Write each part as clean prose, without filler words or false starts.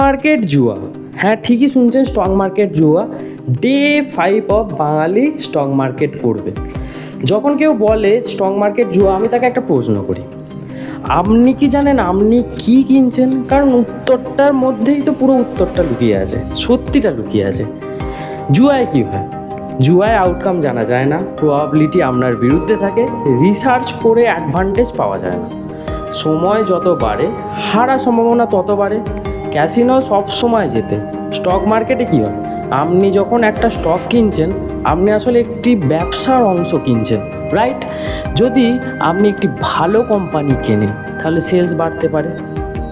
Market জুয়া। হ্যাঁ, ঠিকই শুনছেন, স্টক মার্কেট জুয়া। Day 5 of Bangali stock market করবে। যখন কেউ বলে স্টক মার্কেট জুয়া, আমি তাকে একটা প্রশ্ন করি, আপনি কি জানেন আপনি কি কিনছেন? কারণ উত্তরটার মধ্যেই তো পুরো উত্তরটা লুকিয়ে আছে, সত্যিটা লুকিয়ে আছে। জুয়ায় কী হয়? জুয়ায় আউটকাম জানা যায় না, প্রবাবিলিটি আপনার বিরুদ্ধে থাকে, রিসার্চ করে অ্যাডভান্টেজ পাওয়া যায় না। সময় যত বাড়ে হারার সম্ভাবনা তত বাড়ে। ক্যাসিনো সব সময় জেতে। স্টক মার্কেটে কী হয়? আপনি যখন একটা স্টক কিনছেন, আপনি আসলে একটি ব্যবসার অংশ কিনছেন, রাইট? যদি আপনি একটি ভালো কোম্পানি কেনেন, তাহলে সেলস বাড়তে পারে,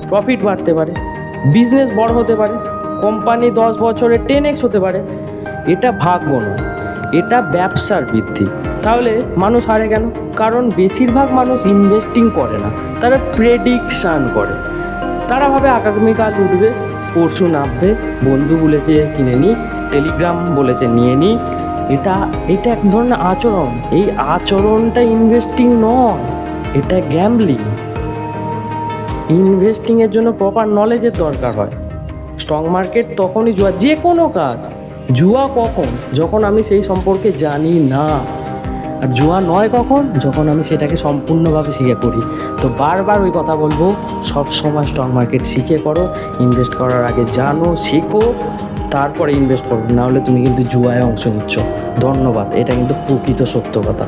প্রফিট বাড়তে পারে, বিজনেস বড় হতে পারে, কোম্পানি 10 বছরে 10x হতে পারে। এটা ভাগ্য নয়, এটা ব্যবসার বৃদ্ধি। তাহলে মানুষ হারে কেন? কারণ বেশিরভাগ মানুষ ইনভেস্টিং করে না, তারা প্রেডিকশান করে। তারা ভাবে আগামীকাল উঠবে, পরশু নামবে, বন্ধু বলেছে কিনে নিই, টেলিগ্রাম বলেছে নিয়ে নিই। এটা এক ধরনের আচরণ। এই আচরণটা ইনভেস্টিং নয়, এটা গ্যাম্বলিং। ইনভেস্টিংয়ের জন্য প্রপার নলেজের দরকার হয়। স্টক মার্কেট তখনই জুয়া, যে কোনো কাজ। জুয়া কখন? যখন আমি সেই সম্পর্কে জানি না। আর জুয়া নয় কখন? যখন আমি সেটাকে সম্পূর্ণভাবে শিখে করি। তো বারবার ওই কথা বলবো, সব সময় স্টক মার্কেট শিখে করো। ইনভেস্ট করার আগে জানো, শেখো, তারপরে ইনভেস্ট করো, নাহলে তুমি কিন্তু জুয়ায় অংশ নিচ্ছ। ধন্যবাদ, এটা কিন্তু প্রকৃত সত্য কথা।